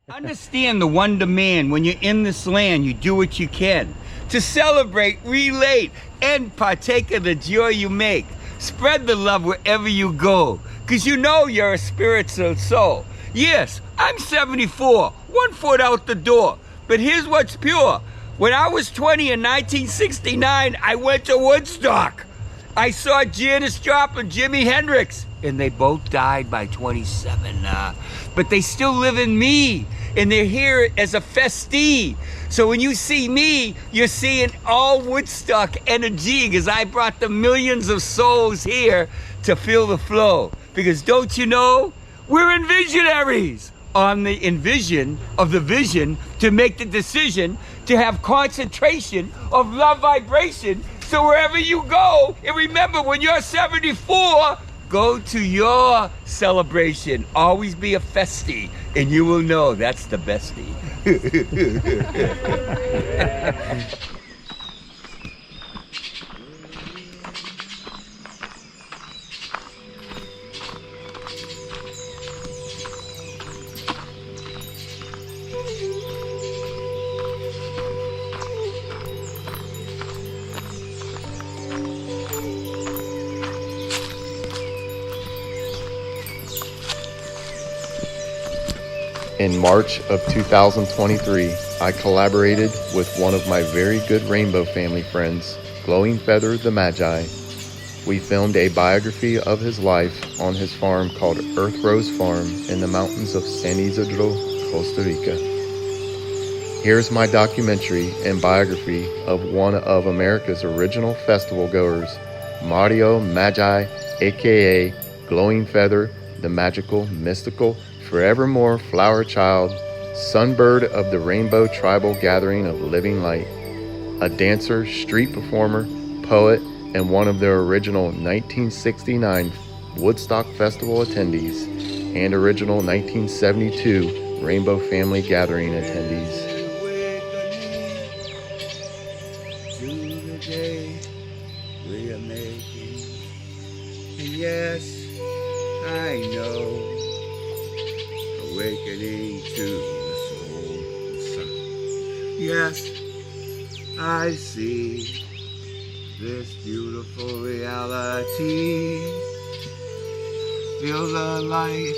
Understand the one demand: when you're in this land, you do what you can to celebrate, relate, and partake of the joy you make. Spread the love wherever you go, because you know you're a spiritual soul. Yes, I'm 74, 1 foot out the door, but here's what's pure. When I was 20 in 1969, I went to Woodstock. I saw Janis Joplin, Jimi Hendrix, and they both died by 27. But they still live in me, and they're here as a festee. So when you see me, you're seeing all Woodstock energy, because I brought the millions of souls here to feel the flow. Because don't you know, we're envisionaries on the envision of the vision to make the decision to have concentration of love vibration. So wherever you go, and remember, when you're 74, go to your celebration. Always be a festie, and you will know that's the bestie. In March of 2023, I collaborated with one of my very good rainbow family friends, Feather the Maji. We filmed a biography of his life on his farm called Earth Rose Farm in the mountains of San Isidro, Costa Rica. Here's my documentary and biography of one of America's original festival-goers, Mario Maji, aka Glowing Feather, the magical, mystical, Forevermore flower child, SunBird of the Rainbow Tribal Gathering of Living Light, a dancer, street performer, poet, and one of their original 1969 Woodstock Festival attendees and original 1972 Rainbow Family Gathering attendees. Yes, I know. Awakening to the soul sun. Yes, I see this beautiful reality. Feel the light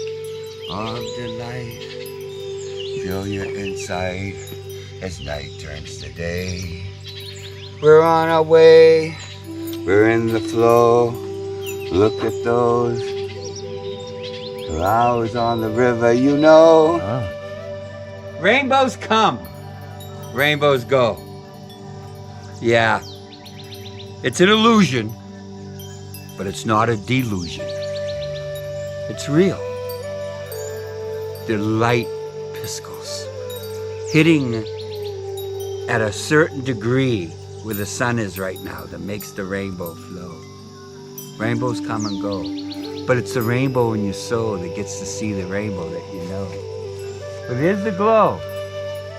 of delight. Feel your insight as night turns to day. We're on our way. We're in the flow. Look at those flowers on the river, you know. Rainbows come, rainbows go. Yeah, it's an illusion, but it's not a delusion. It's real. The light piscos hitting at a certain degree where the sun is right now that makes the rainbow flow. Rainbows come and go. But it's the rainbow in your soul that gets to see the rainbow that you know. But here's the glow.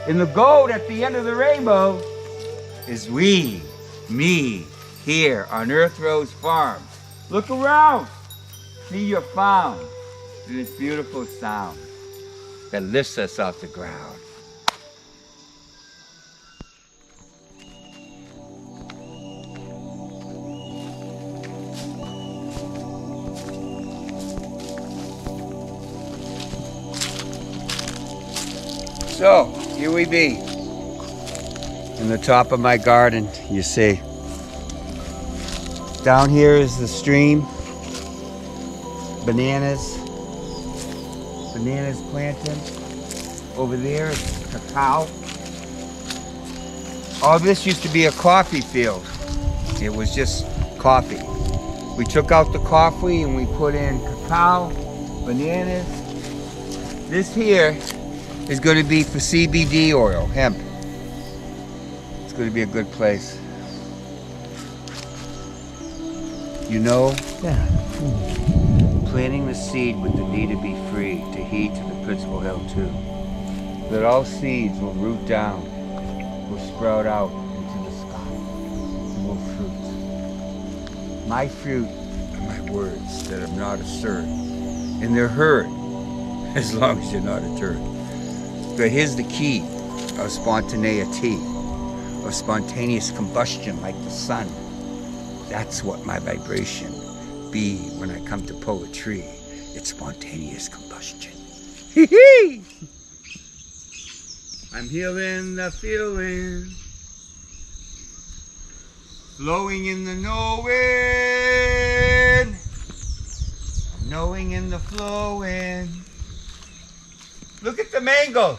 And the gold at the end of the rainbow is we, me, here on Earth Rose Farm. Look around. See, you're found in this beautiful sound that lifts us off the ground. So, here we be, in the top of my garden, you see. Down here is the stream, bananas planted. Over there is cacao. All this used to be a coffee field. It was just coffee. We took out the coffee and we put in cacao, bananas. This here is going to be for CBD oil, hemp. It's going to be a good place. You know, planting the seed with the need to be free, to heed to the principal held to. That all seeds will root down, will sprout out into the sky, and will fruit. My fruit are my words that I'm not a third, and they're heard as long as you're not a turd. But here's the key of spontaneity, of spontaneous combustion like the sun. That's what my vibration be when I come to poetry. It's spontaneous combustion. I'm healing the feeling, flowing in the knowing, knowing in the flowing. Look at the mangoes.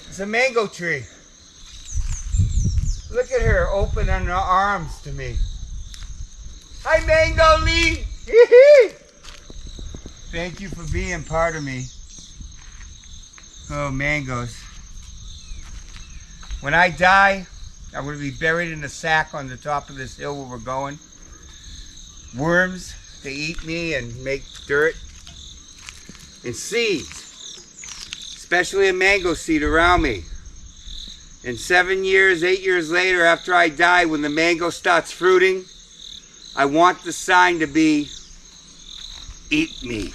It's a mango tree. Look at her opening her arms to me. Hi, Mango Lee. Thank you for being part of me. Oh, mangoes. When I die, I'm going to be buried in a sack on the top of this hill where we're going. Worms to eat me and make dirt. And seeds, especially a mango seed around me. And 7 years, 8 years later, after I die, when the mango starts fruiting, I want the sign to be, eat me.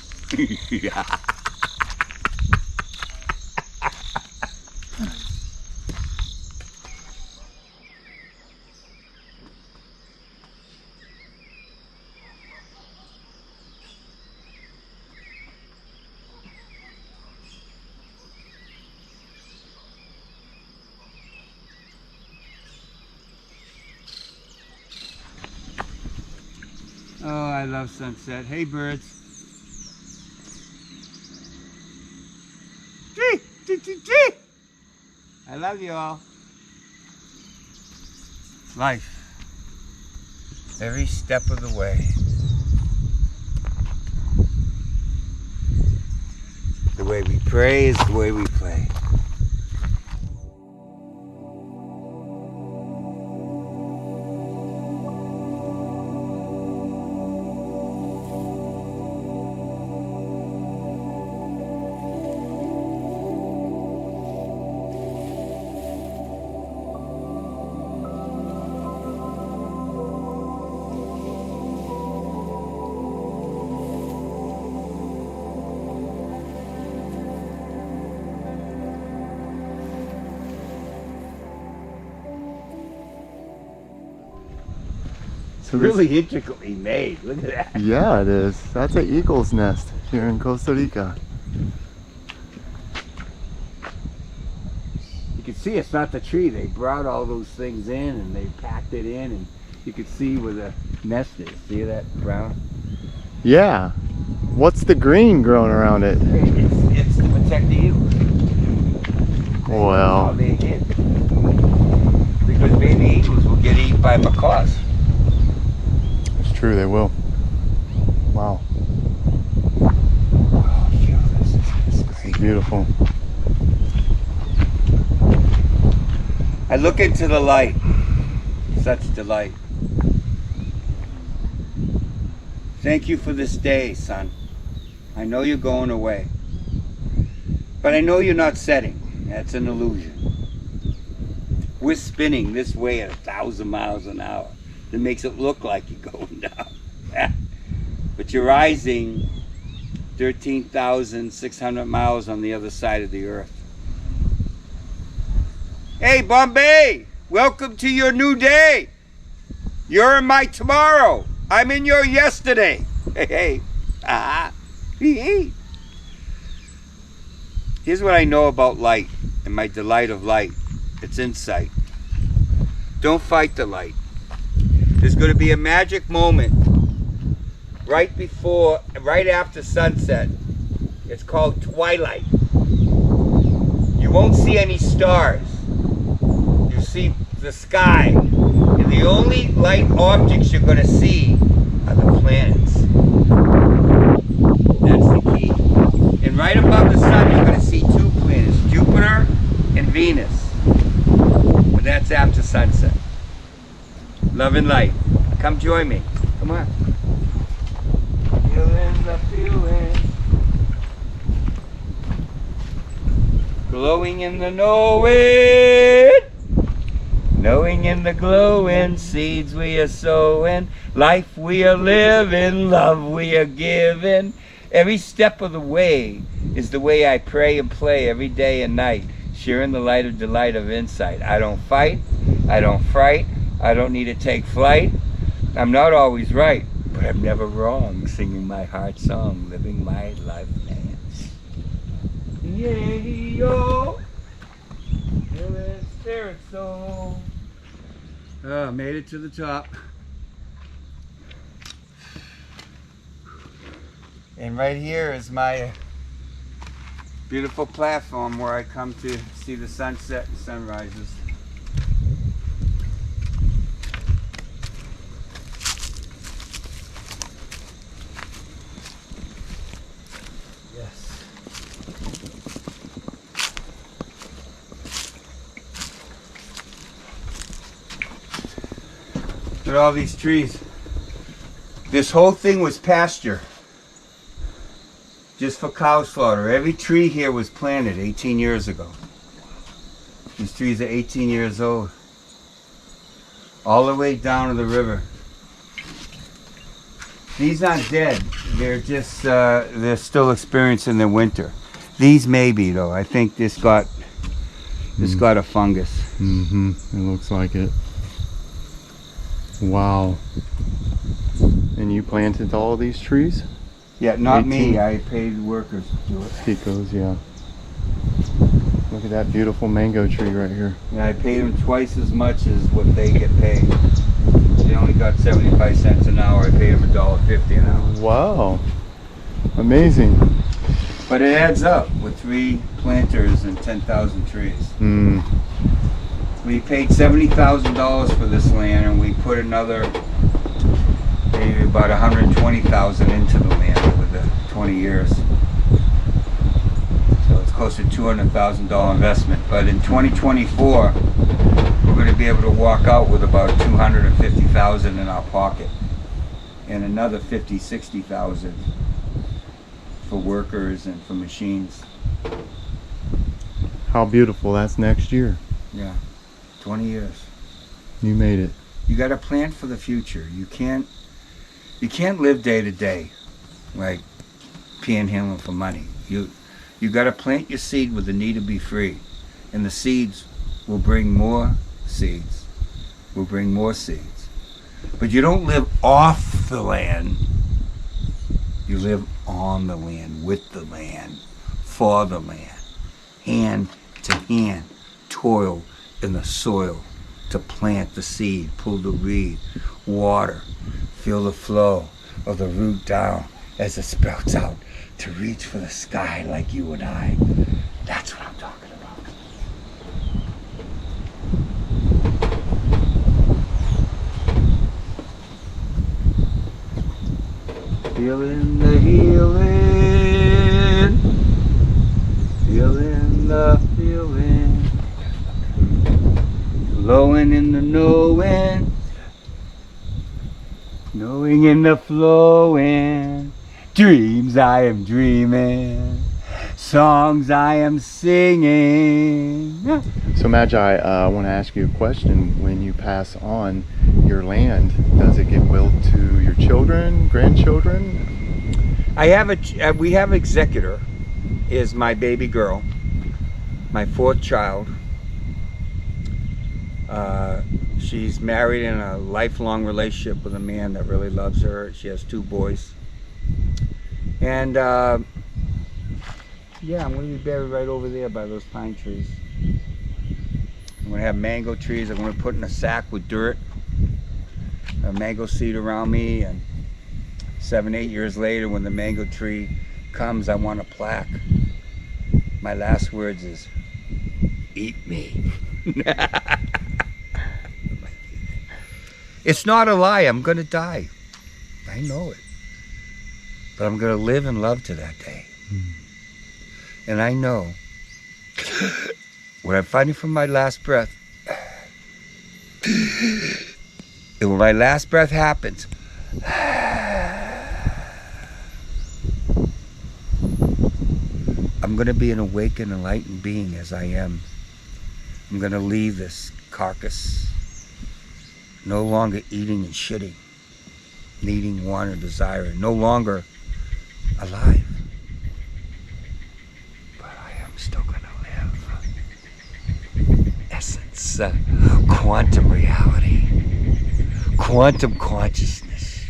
Oh, I love sunset. Hey, birds. Gee, gee, gee, gee. I love you all. Life. Every step of the way. The way we pray is the way we play. So Really intricately made. Look at that. Yeah, it is. That's an eagle's nest here in Costa Rica. You can see it's not the tree. They brought all those things in and they packed it in, and you can see where the nest is. See that brown? Yeah. What's the green growing around it? It's to protect the eagles. Well, They hid. Because baby eagles will get eaten by macaws. it's true, they will. Wow. Oh, feel this. This is great. Beautiful. I look into the light. Such delight. Thank you for this day, son. I know you're going away. But I know you're not setting. That's an illusion. We're spinning this way at 1,000 miles an hour. That makes it look like you're going down. But you're rising 13,600 miles on the other side of the earth. Hey, Bombay! Welcome to your new day. You're in my tomorrow. I'm in your yesterday. Hey, hey. Here's what I know about light and my delight of light. It's insight. Don't fight the light. There's going to be a magic moment right after sunset. It's called twilight. You won't see any stars. You see the sky. And the only light objects you're going to see are the planets. That's the key. And right above the sun, you're going to see two planets, Jupiter and Venus. But that's after sunset. Love and light. Come join me. Come on. Feeling the feeling. Glowing in the knowing. Knowing in the glowing. Seeds we are sowing. Life we are living. Love we are giving. Every step of the way is the way I pray and play every day and night, sharing the light of delight of insight. I don't fight, I don't fright, I don't need to take flight. I'm not always right, but I'm never wrong, singing my heart song, living my life dance. Yeah-yo, feeling spirit soul. Oh, made it to the top. And right here is my beautiful platform where I come to see the sunset and sunrises. Yes. Look at all these trees. This whole thing was pasture. Just for cow slaughter. Every tree here was planted 18 years ago. These trees are 18 years old. All the way down to the river. These aren't dead. They're just, they're still experiencing the winter. These may be though. I think this got a fungus. Mm-hmm. It looks like it. Wow. And you planted all of these trees? Yeah, not 18. me. I paid workers to do it. Picos, yeah. Look at that beautiful mango tree right here. And I paid them twice as much as what they get paid. They only got 75 cents an hour. I paid them $1.50 an hour. Wow. Amazing. But it adds up with 3 planters and 10,000 trees. Mm. We paid $70,000 for this land, and we put another maybe about $120,000 into the land over the 20 years. So it's close to $200,000 investment. But in 2024, we're going to be able to walk out with about $250,000 in our pocket, and another $50,000-$60,000 for workers and for machines. How beautiful. That's next year. Yeah, 20 years. You made it. You got to plan for the future. You can't live day to day like panhandling for money. You got to plant your seed with the need to be free, and the seeds will bring more seeds. Will bring more seeds. But you don't live off the land. You live on the land, with the land, for the land, hand to hand, toil in the soil to plant the seed, pull the weed, water, feel the flow of the root down as it sprouts out to reach for the sky like you and I. That's what I'm talking about. Feeling the healing, feeling the feeling, flowing in the knowing, knowing in the flowing, dreams I am dreaming, songs I am singing. So Magi, I want to ask you a question. When you pass on your land, does it get willed to your children, grandchildren? We have executor, is my baby girl, my 4th child. She's married in a lifelong relationship with a man that really loves her. She has 2 boys. And yeah, I'm going to be buried right over there by those pine trees. I'm going to have mango trees. I'm going to put in a sack with dirt, a mango seed around me, and 7-8 years later when the mango tree comes, I want a plaque. My last words is, eat me. It's not a lie. I'm going to die. I know it. But I'm going to live and love to that day. And I know when I'm fighting for my last breath, and when my last breath happens, I'm going to be an awakened, enlightened being as I am. I'm going to leave this carcass, no longer eating and shitting, needing, wanting, desiring, no longer alive. quantum reality, quantum consciousness,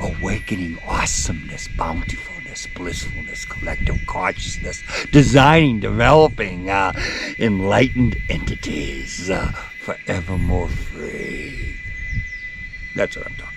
awakening awesomeness, bountifulness, blissfulness, collective consciousness, designing, developing enlightened entities, forevermore free. That's what I'm talking about.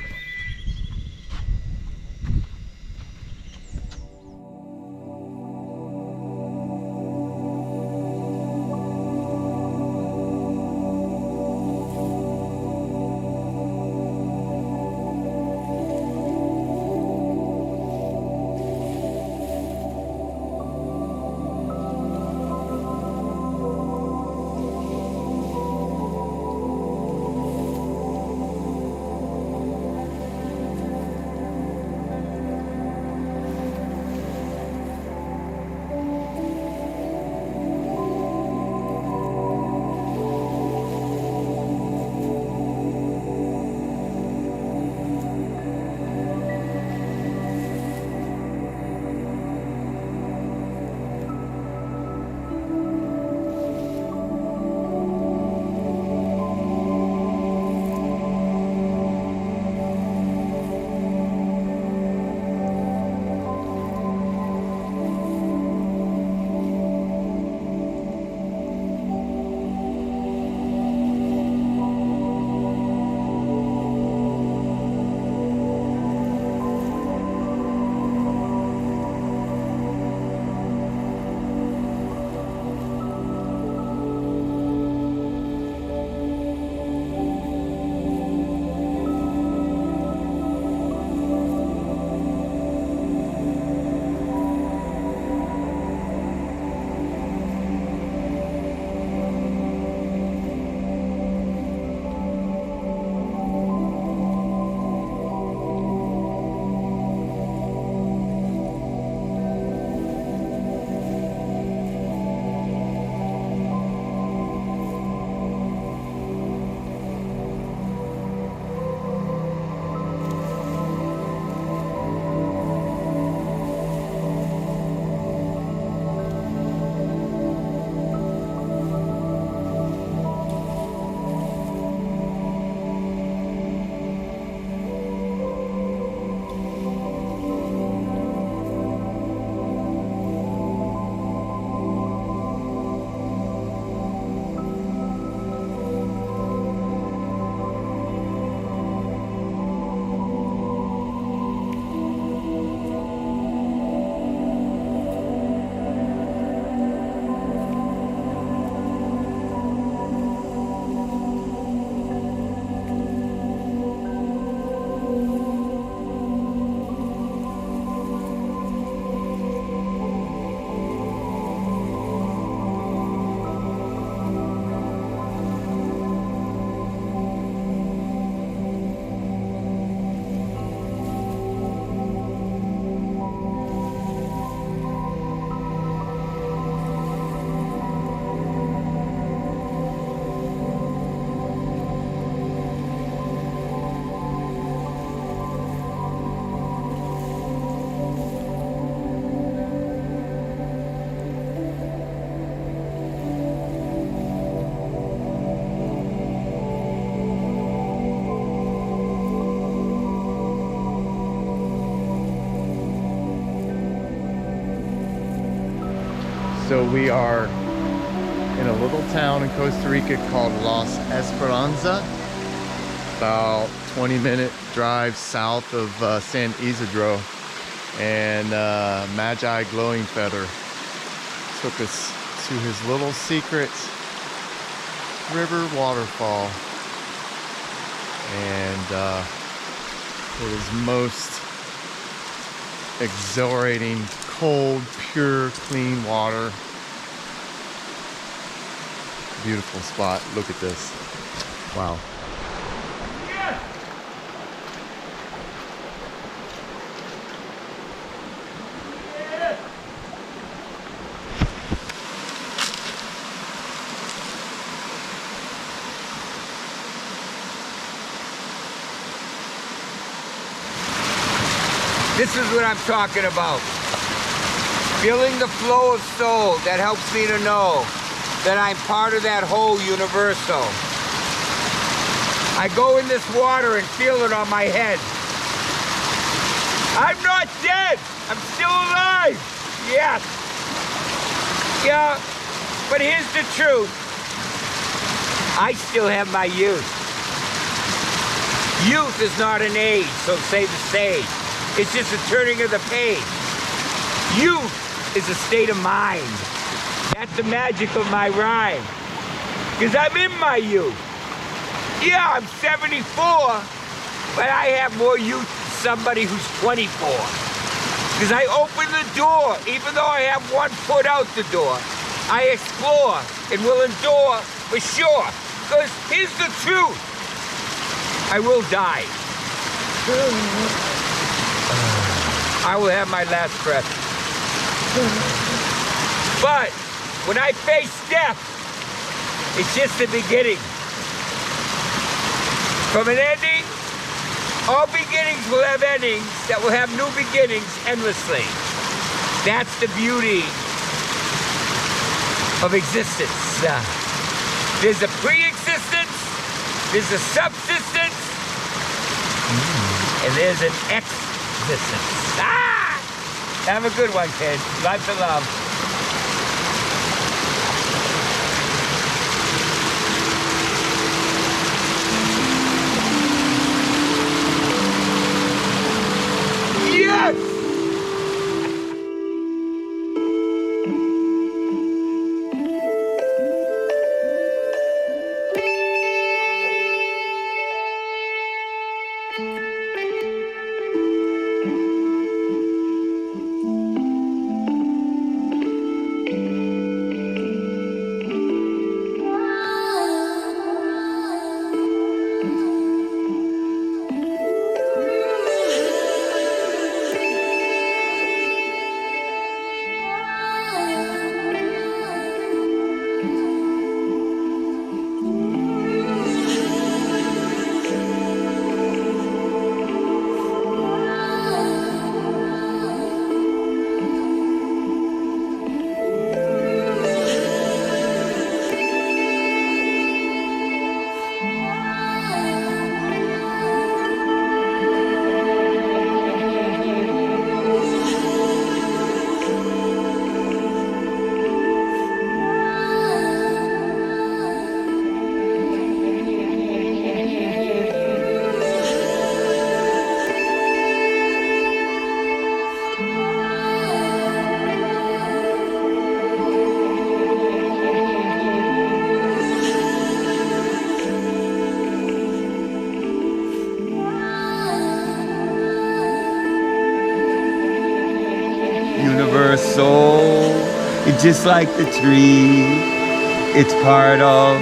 So we are in a little town in Costa Rica called Los Esperanza, about 20-minute drive south of San Isidro, and Magi Glowing Feather took us to his little secret river waterfall, and it is most exhilarating, cold, pure, clean water. Beautiful spot. Look at this. Wow. This is what I'm talking about. Feeling the flow of soul that helps me to know that I'm part of that whole universal. I go in this water and feel it on my head. I'm not dead. I'm still alive. Yes. Yeah, but here's the truth. I still have my youth. Youth is not an age, so say the sage. It's just a turning of the page. Youth is a state of mind. That's the magic of my rhyme. Because I'm in my youth. Yeah, I'm 74, but I have more youth than somebody who's 24. Because I open the door, even though I have 1 foot out the door. I explore and will endure for sure. Because here's the truth. I will die. I will have my last breath. But when I face death, it's just the beginning. From an ending, all beginnings will have endings that will have new beginnings endlessly. That's the beauty of existence. There's a pre-existence, there's a subsistence, and there's an existence. Ah! Have a good one, kid. Lots of love. Yes! Universal, it's just like the tree, it's part of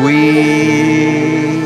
we.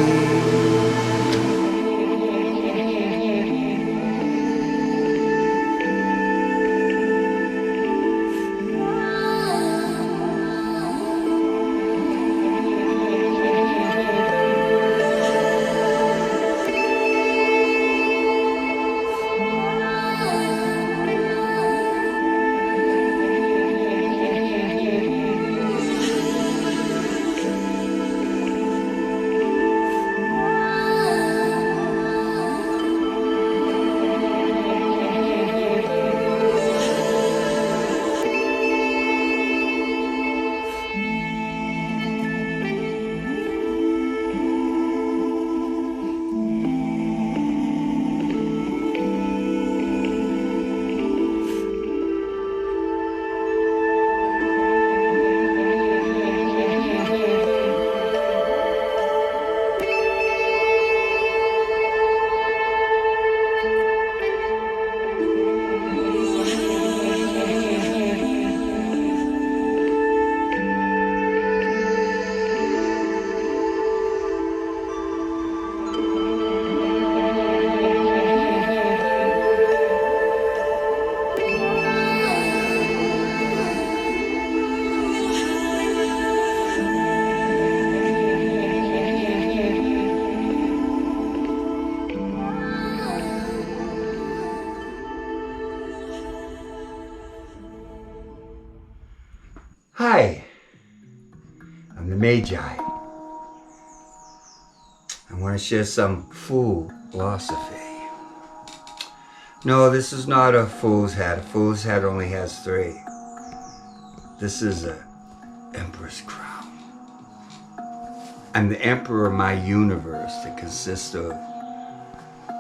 Magi. I want to share some fool philosophy. No, this is not a fool's hat. A fool's hat only has 3. This is an emperor's crown. I'm the emperor of my universe that consists of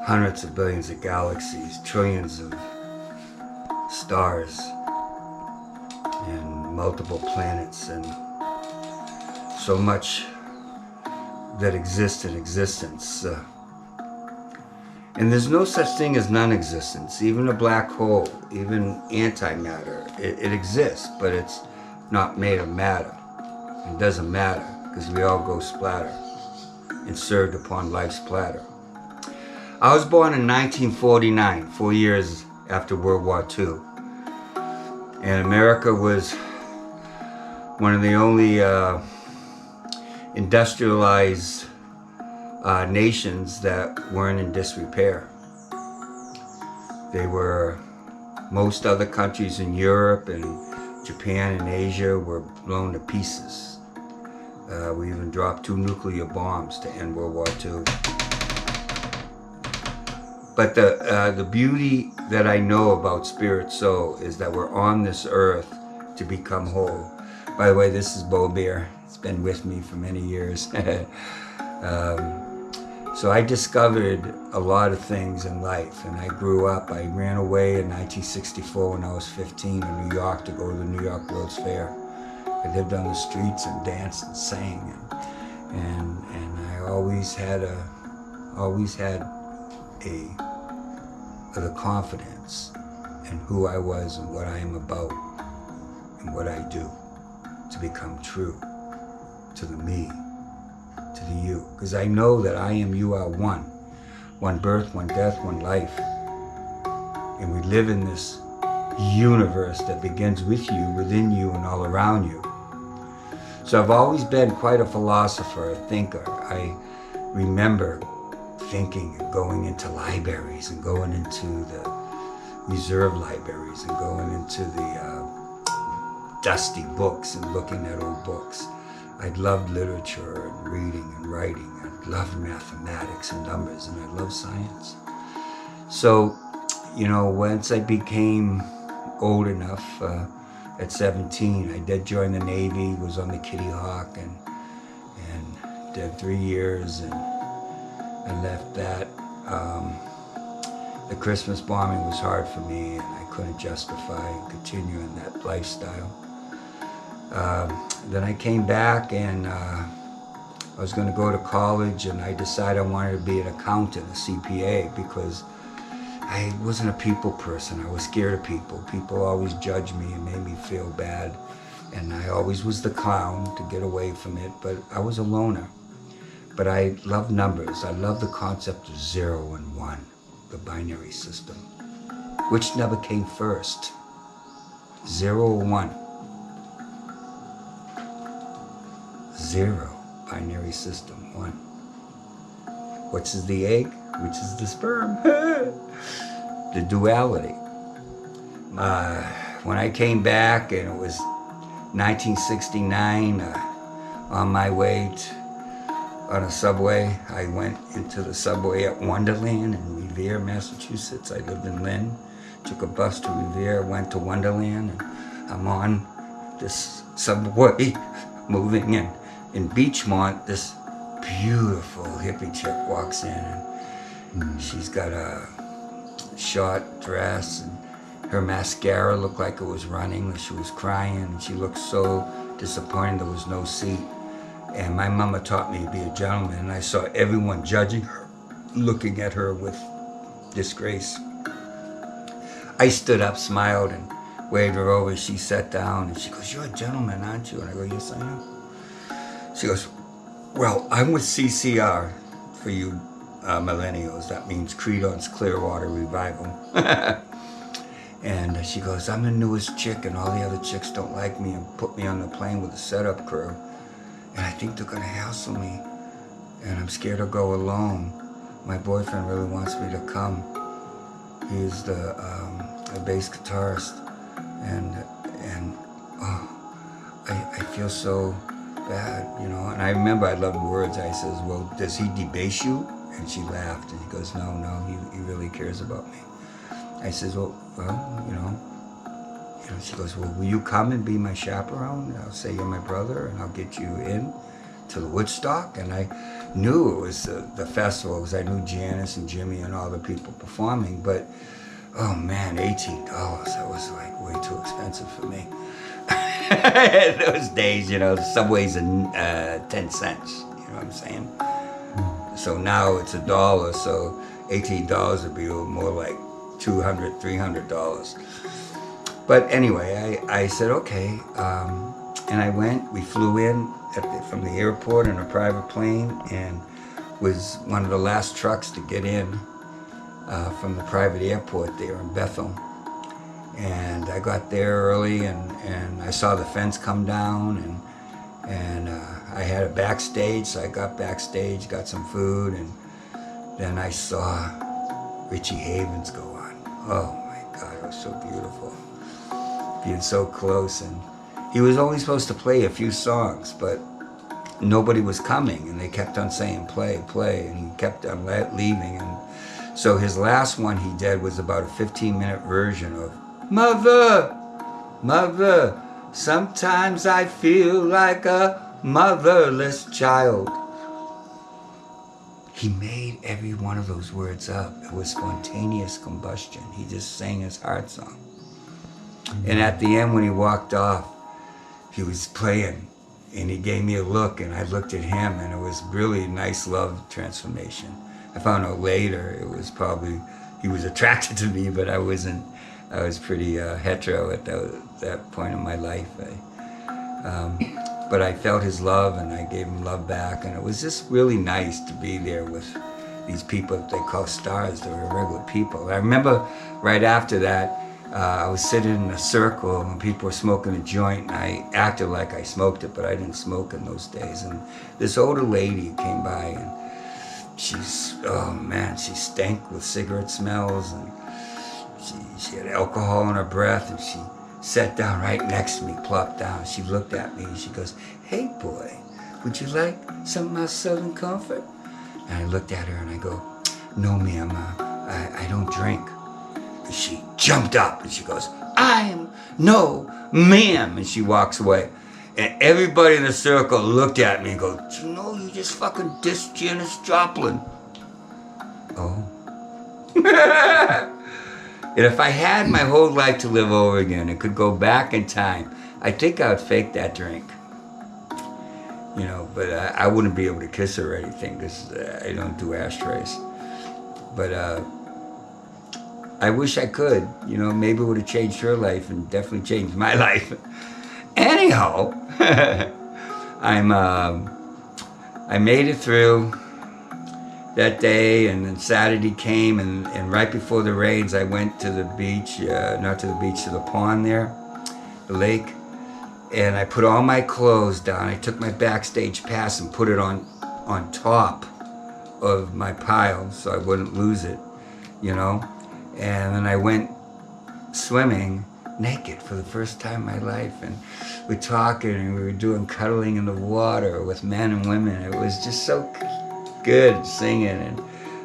hundreds of billions of galaxies, trillions of stars, and multiple planets, and so much that exists in existence. And there's no such thing as non-existence. Even a black hole, even antimatter, it exists, but it's not made of matter. It doesn't matter, because we all go splatter and served upon life's platter. I was born in 1949, 4 years after World War II. And America was one of the only industrialized nations that weren't in disrepair. Most other countries in Europe and Japan and Asia were blown to pieces. We even dropped 2 nuclear bombs to end World War II. But the beauty that I know about Spirit Soul is that we're on this earth to become whole. By the way, this is Bo Bear. It's been with me for many years. So I discovered a lot of things in life, and I grew up. I ran away in 1964 when I was 15 in New York to go to the New York World's Fair. I lived on the streets and danced and sang, and I always had the confidence in who I was and what I am about and what I do to become true to the me, to the you. Because I know that I am, you are one. One birth, one death, one life. And we live in this universe that begins with you, within you, and all around you. So I've always been quite a philosopher, a thinker. I remember thinking and going into libraries and going into the reserve libraries and going into the dusty books and looking at old books. I loved literature and reading and writing. I loved mathematics and numbers, and I loved science. So, once I became old enough, at 17, I did join the Navy, was on the Kitty Hawk, and did 3 years, and I left that. The Christmas bombing was hard for me, and I couldn't justify continuing that lifestyle. Then I came back, and I was going to go to college, and I decided I wanted to be an accountant, a CPA, because I wasn't a people person. I was scared of people. People always judged me and made me feel bad, and I always was the clown to get away from it, but I was a loner. But I love numbers. I love the concept of 0 and 1, the binary system. Which number came first? 0 or 1? 0, binary system, 1. Which is the egg? Which is the sperm? The duality. When I came back, and it was 1969, on my way on a subway, I went into the subway at Wonderland in Revere, Massachusetts. I lived in Lynn, took a bus to Revere, went to Wonderland, and I'm on this subway moving in Beachmont. This beautiful hippie chick walks in, and she's got a short dress, and her mascara looked like it was running. She was crying, and she looked so disappointed there was no seat. And my mama taught me to be a gentleman, and I saw everyone judging her, looking at her with disgrace. I stood up, smiled, and waved her over. She sat down, and she goes, "You're a gentleman, aren't you?" And I go, "Yes, I am." She goes, "Well, I'm with CCR, for you millennials. That means Creedon's Clearwater Revival." And she goes, "I'm the newest chick, and all the other chicks don't like me and put me on the plane with the setup crew. And I think they're gonna hassle me, and I'm scared to go alone. My boyfriend really wants me to come. He's the bass guitarist, and I feel so bad, you know. And I remember I loved words. I says, well, does he debase you? And she laughed, and he goes, no, he really cares about me. I says, well, you know, she goes, well, will you come and be my chaperone? And I'll say you're my brother, and I'll get you in to the Woodstock. And I knew it was the festival, because I knew Janice and Jimmy and all the people performing, but, oh man, $18, that was like way too expensive for me. Those days, you know, the subways are 10 cents, you know what I'm saying? So now it's $1, so $18 would be more like $200, $300. But anyway, I said, okay, and I went. We flew in from the airport in a private plane, and was one of the last trucks to get in from the private airport there in Bethel. And I got there early, and I saw the fence come down, and I had a backstage, so I got backstage, got some food, and then I saw Richie Havens go on. Oh my God, it was so beautiful. Being so close, and he was only supposed to play a few songs, but nobody was coming, and they kept on saying play, play, and he kept on leaving. And so his last one he did was about a 15-minute version of Mother, Mother, sometimes I feel like a motherless child. He made every one of those words up. It was spontaneous combustion. He just sang his heart song. And at the end, when he walked off, he was playing, and he gave me a look, and I looked at him, and it was really a nice love transformation. I found out later it was probably, he was attracted to me, but I wasn't. I was pretty hetero at that point in my life. But I felt his love, and I gave him love back, and it was just really nice to be there with these people that they call stars. They were regular people. I remember right after that, I was sitting in a circle, and people were smoking a joint, and I acted like I smoked it, but I didn't smoke in those days. And this older lady came by, and she's, oh man, she stank with cigarette smells, and she had alcohol in her breath, and she sat down right next to me, plopped down. She looked at me, and she goes, hey boy, would you like some of my Southern Comfort? And I looked at her, and I go, no ma'am, I don't drink. And she jumped up, and she goes, I'm no ma'am, and she walks away. And everybody in the circle looked at me and go, do you know you just fucking dissed Janis Joplin? Oh. And if I had my whole life to live over again and could go back in time, I think I would fake that drink. You know, but I wouldn't be able to kiss her or anything, because I don't do ashtrays. But I wish I could. You know, maybe it would have changed her life and definitely changed my life. Anyhow, I made it through that day, and then Saturday came, and right before the rains, I went to the beach, not to the beach, to the pond there, the lake, and I put all my clothes down. I took my backstage pass and put it on top of my pile so I wouldn't lose it, you know, and then I went swimming naked for the first time in my life, and we're talking, and we were doing cuddling in the water with men and women. It was just so good singing, and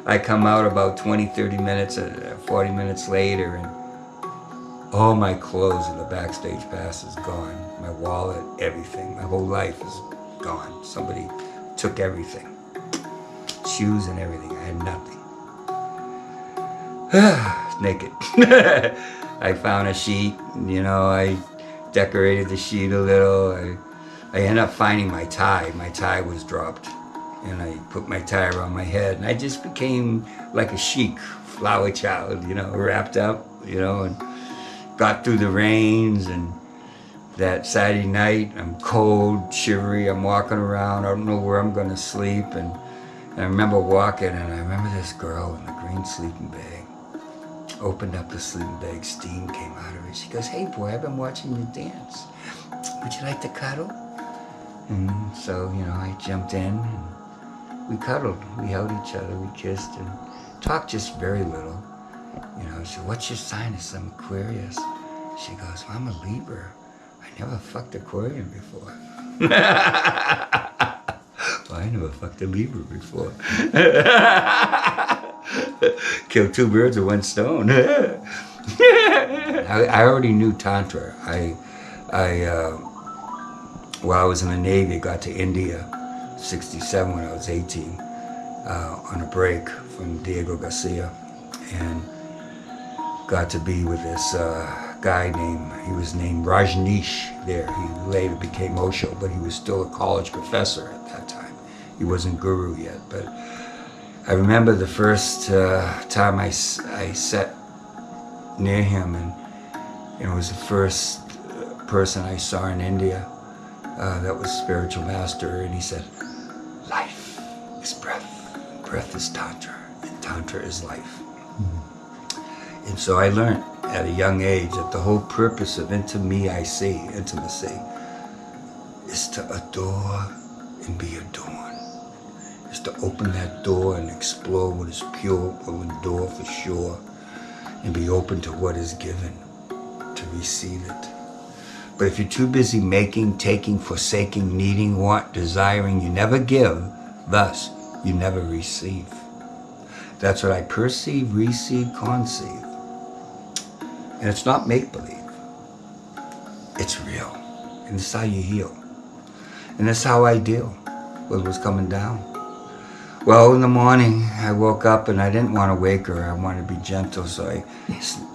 I come out about 20, 30 minutes, 40 minutes later, and all my clothes in the backstage pass is gone. My wallet, everything, my whole life is gone. Somebody took everything. Shoes and everything, I had nothing. Naked. I found a sheet, you know, I decorated the sheet a little. I ended up finding my tie. My tie was dropped, and I put my tie around my head, and I just became like a chic flower child, you know, wrapped up, you know, and got through the rains. And that Saturday night, I'm cold, shivery, I'm walking around, I don't know where I'm gonna sleep, and I remember walking, and I remember this girl in the green sleeping bag opened up the sleeping bag, steam came out of it. She goes, hey boy, I've been watching you dance. Would you like to cuddle? And so, you know, I jumped in, and we cuddled, we held each other, we kissed, and talked just very little. You know, she said, what's your sign? I said, I'm Aquarius. She goes, well, I'm a Libra. I never fucked Aquarian before. never fucked a beaver before. Killed two birds with one stone. I already knew Tantra. While I was in the Navy, I got to India, 67 when I was 18, on a break from Diego Garcia, and got to be with this guy he was named Rajneesh there. He later became Osho, but he was still a college professor at that time. He wasn't guru yet, but I remember the first time I sat near him, and it was the first person I saw in India that was spiritual master, and he said, life is breath, breath is Tantra, and Tantra is life. Mm-hmm. And so I learned at a young age that the whole purpose of intimacy is to adore and be adorned. Is to open that door and explore what is pure, will endure for sure, and be open to what is given, to receive it. But if you're too busy making, taking, forsaking, needing, want, desiring, you never give, thus you never receive. That's what I perceive, receive, conceive. And it's not make-believe. It's real. And it's how you heal. And that's how I deal with what's coming down. Well, in the morning, I woke up and I didn't want to wake her. I wanted to be gentle, so I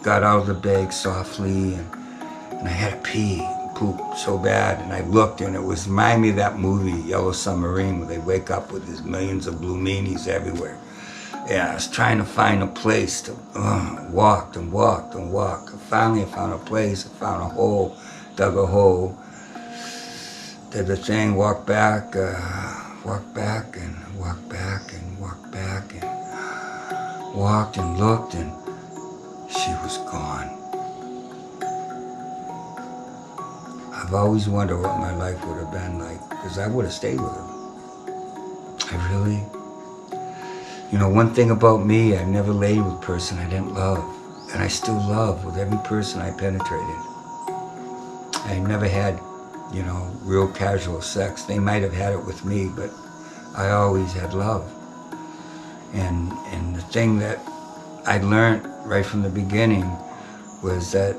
got out of the bed softly, and I had to pee and poop so bad. And I looked, and it was reminding me of that movie, Yellow Submarine, where they wake up with these millions of blue meanies everywhere. Yeah, I was trying to find a place to walked and walked and walked. Finally, I found a place. I found a hole, dug a hole, did the thing, walked back and walked back and walked back and walked and looked, and she was gone. I've always wondered what my life would have been like, because I would have stayed with her. I really. You know, one thing about me, I never laid with a person I didn't love. And I still love with every person I penetrated. I never had, real casual sex. They might have had it with me, but I always had love. And the thing that I learned right from the beginning was that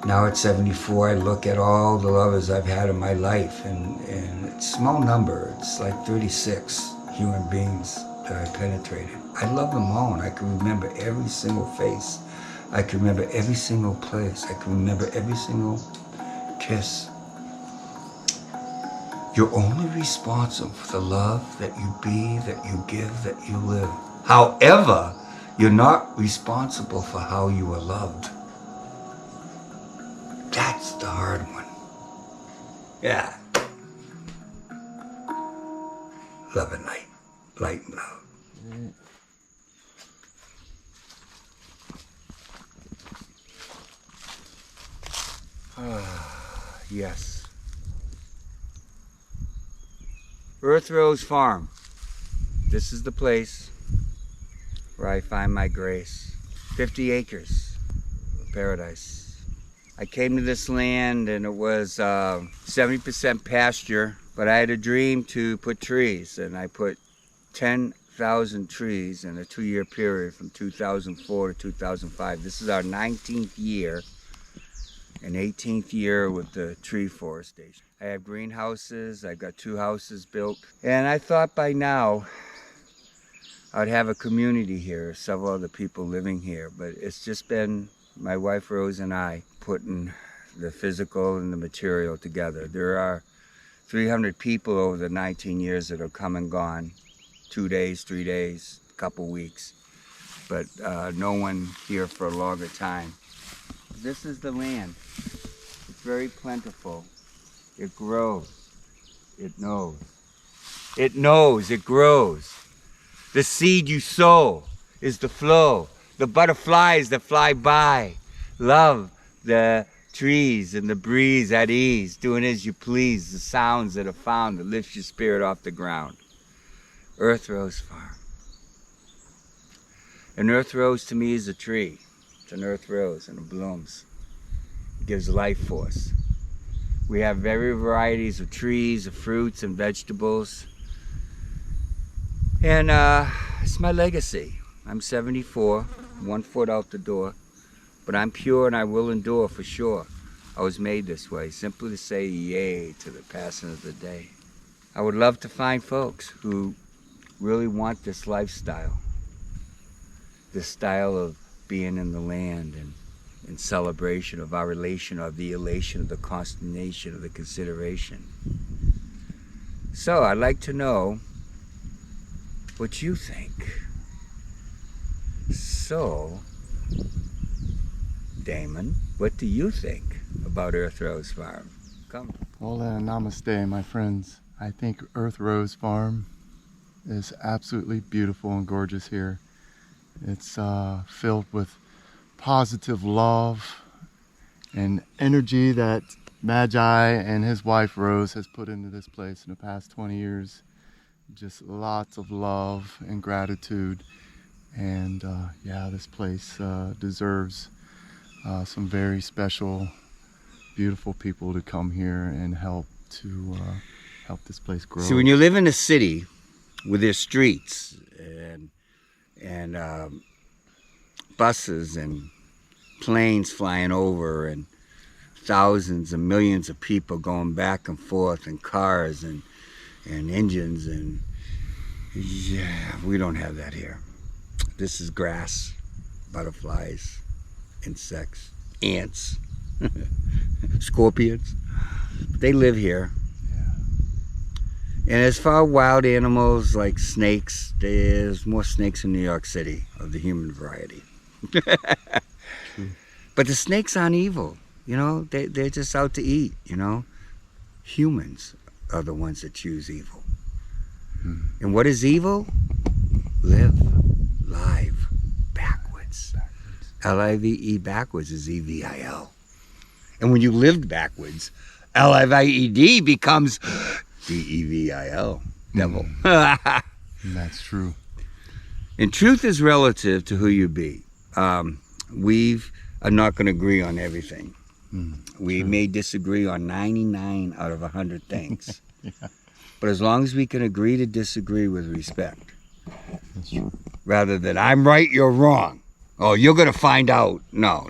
now at 74, I look at all the lovers I've had in my life, and it's a small number. It's like 36 human beings that I penetrated. I love them all, and I can remember every single face. I can remember every single place. I can remember every single kiss. You're only responsible for the love that you be, that you give, that you live. However, you're not responsible for how you are loved. That's the hard one. Yeah. Love and light. Light and love. Yes. Earth Rose Farm. This is the place where I find my grace. 50 acres of paradise. I came to this land and it was 70% pasture, but I had a dream to put trees, and I put 10,000 trees in a 2-year period from 2004 to 2005. This is our 19th year and 18th year with the tree forestation. I have greenhouses. I've got 2 houses built, and I thought by now I'd have a community here, several other people living here, but it's just been my wife Rose and I putting the physical and the material together. There are 300 people over the 19 years that have come and gone. 2 days, 3 days, a couple weeks, but no one here for a longer time. This is the land. It's very plentiful. It grows. It knows. It knows. It grows. The seed you sow is the flow. The butterflies that fly by love the trees and the breeze at ease, doing as you please, the sounds that are found that lift your spirit off the ground. Earth Rose Farm. An earth rose to me is a tree. It's an earth rose and it blooms. It gives life force. We have various varieties of trees, of fruits, and vegetables. And it's my legacy. I'm 74, 1 foot out the door, but I'm pure and I will endure for sure. I was made this way, simply to say yay to the passing of the day. I would love to find folks who really want this lifestyle, this style of being in the land and in celebration of our relation, of the elation, of the consternation, of the consideration. So I'd like to know what you think. So, Damon, what do you think about Earth Rose Farm? Come. Well, namaste, my friends. I think Earth Rose Farm is absolutely beautiful and gorgeous here. It's filled with positive love and energy that Magi and his wife Rose has put into this place in the past 20 years. Just lots of love and gratitude. And yeah, this place deserves some very special, beautiful people to come here and help this place grow. See, when you live in a city with their streets and buses and planes flying over and thousands and millions of people going back and forth and cars and engines, and yeah, we don't have that here. This is grass, butterflies, insects, ants, scorpions. They live here. And as far as wild animals like snakes, there's more snakes in New York City of the human variety. But the snakes aren't evil, you know, they're just out to eat, you know. Humans are the ones that choose evil. And what is evil? Live backwards. L-I-V-E backwards is E-V-I-L. And when you lived backwards, L-I-V-E-D becomes D-E-V-I-L, devil. That's true. And truth is relative to who you be. We are not going to agree on everything. We may disagree on 99 out of 100 things. Yeah. But as long as we can agree to disagree with respect, That's true. rather than I'm right, you're wrong. Oh, you're going to find out. No.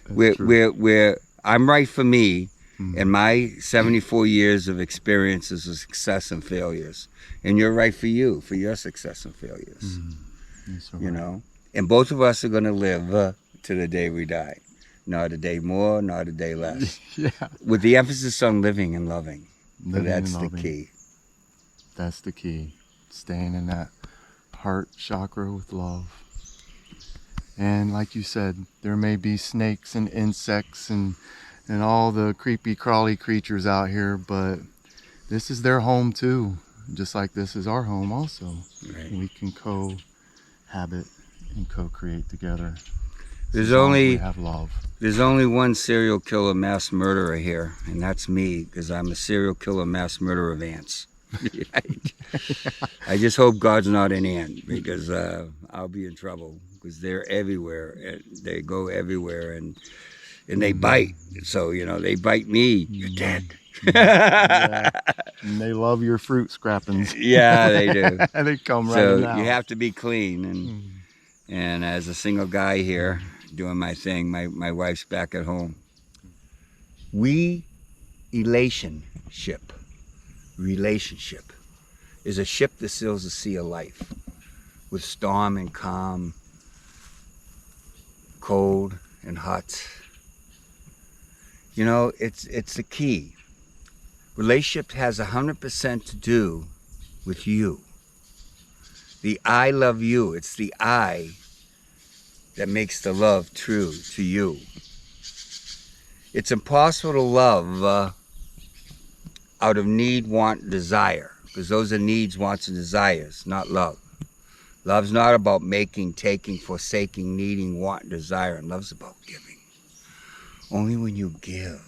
We're I'm right for me and my 74 years of experiences of success and failures. And you're right for you, for your success and failures. So you know? And both of us are going to live to the day we die. Not a day more, not a day less. Yeah. With the emphasis on living and loving. Living That's and the loving. key. That's the key. Staying in that heart chakra with love. And like you said, there may be snakes and insects and all the creepy crawly creatures out here, but this is their home too. Just like this is our home also. Right. We can cohabit and co-create together. There's as long as only we have love. There's only one serial killer mass murderer here, and that's me, because I'm a serial killer mass murderer of ants. I just hope God's not an ant, because I'll be in trouble, because they're everywhere, and they go everywhere, and they bite. So, you know, they bite me, you're dead. Yeah. And they love your fruit scrappings. Yeah, they do. And they come right So in the you house. have to be clean, and as a single guy here doing my thing, my wife's back at home. Relationship is a ship that sails the sea of life with storm and calm, cold and hot. You know, it's the key. Relationship has 100% to do with you. The I love you. It's the I that makes the love true to you. It's impossible to love out of need, want, desire, because those are needs, wants, and desires, not love. Love's not about making, taking, forsaking, needing, want, desiring. Love's about giving. Only when you give,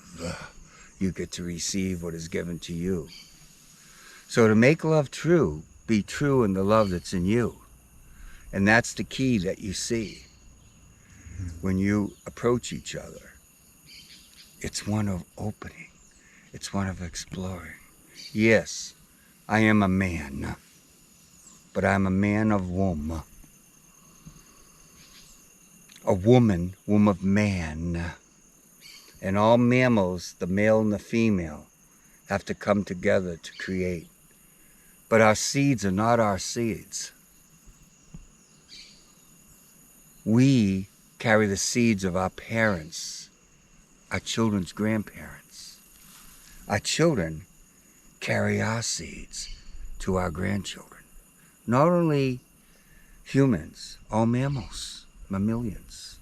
you get to receive what is given to you. So to make love true, be true in the love that's in you. And that's the key that you see when you approach each other. It's one of opening It's one of exploring. Yes, I am a man, but I'm a man of womb. A woman, womb of man. And all mammals, the male and the female, have to come together to create. But our seeds are not our seeds. We carry the seeds of our parents, our children's grandparents. Our children carry our seeds to our grandchildren. Not only humans, all mammals, mammalians.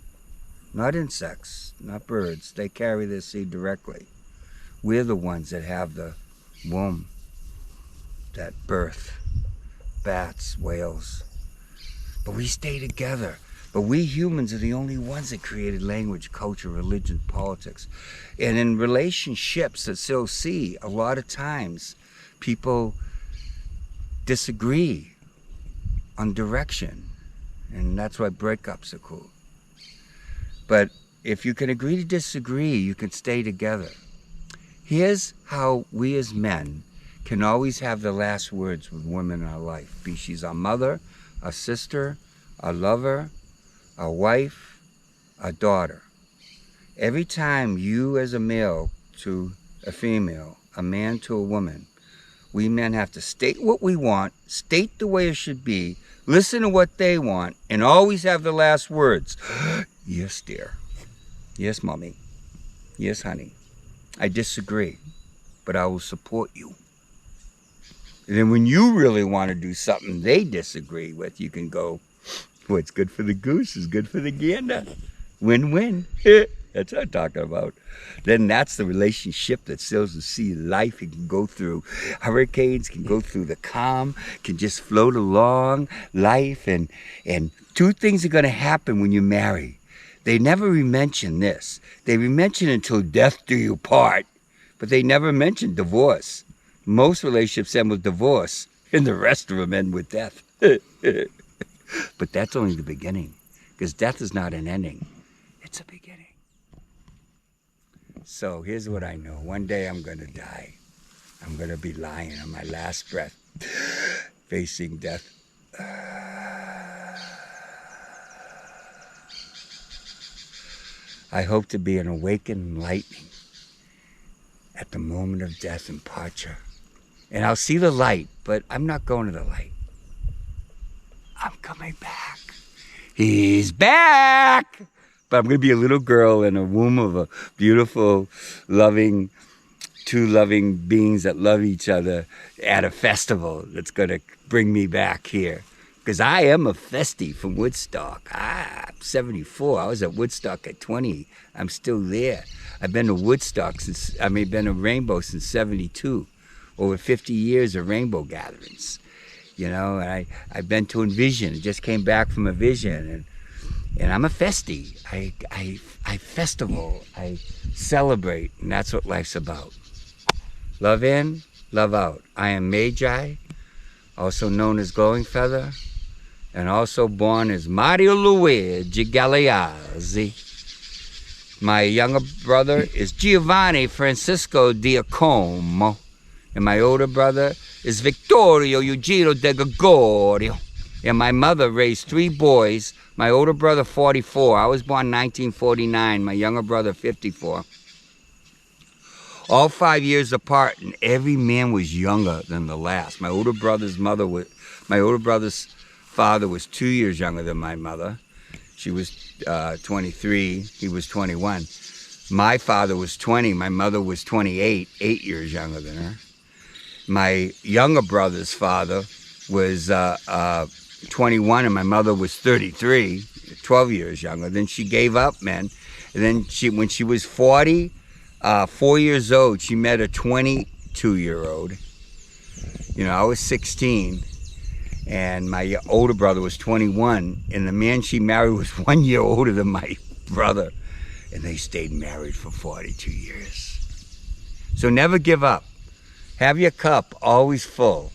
Not insects, not birds. They carry their seed directly. We're the ones that have the womb, that birth. Bats, whales. But we stay together. But we humans are the only ones that created language, culture, religion, politics. And in relationships that still see, a lot of times people disagree on direction. And that's why breakups are cool. But if you can agree to disagree, you can stay together. Here's how we as men can always have the last words with women in our life. Be she's our mother, our sister, our lover, our wife, our daughter. Every time you as a male to a female, a man to a woman, we men have to state what we want, state the way it should be, listen to what they want, and always have the last words. Yes, dear. Yes, mommy. Yes, honey. I disagree, but I will support you. And then when you really want to do something they disagree with, you can go, what's good for the goose is good for the gander. Win-win. That's what I'm talking about. Then that's the relationship that sails the sea of life. It can go through hurricanes, can go through the calm, can just float along life. And two things are going to happen when you marry. They never mention this. They mention until death do you part, but they never mention divorce. Most relationships end with divorce, and the rest of them end with death. But that's only the beginning, because death is not an ending. It's a beginning. So here's what I know. One day I'm going to die. I'm going to be lying on my last breath, facing death. I hope to be an awakened lightning at the moment of death and departure. And I'll see the light, but I'm not going to the light. I'm coming back. He's back! But I'm going to be a little girl in a womb of a beautiful, loving, two loving beings that love each other at a festival that's going to bring me back here. Because I am a festie from Woodstock. I'm 74. I was at Woodstock at 20. I'm still there. I've been to Woodstock been to Rainbow since 72. Over 50 years of rainbow gatherings. You know, and I've been to Envision. Just came back from a vision. And I'm a festie. I festival. I celebrate. And that's what life's about. Love in, love out. I am Magi, also known as Glowing Feather, and also born as Mario Luigi Galeazzi. My younger brother is Giovanni Francisco Diacomo, and my older brother is Vittorio Eugenio de Gregorio. And my mother raised 3 boys. My older brother, 44. I was born 1949. My younger brother, 54. All 5 years apart, and every man was younger than the last. My older brother's father was 2 years younger than my mother. She was 23. He was 21. My father was 20. My mother was 28, 8 years younger than her. My younger brother's father was 21, and my mother was 33, 12 years younger. Then she gave up, man. And then when she was 4 years old, she met a 22-year-old. You know, I was 16, and my older brother was 21, and the man she married was 1 year older than my brother, and they stayed married for 42 years. So never give up. Have your cup always full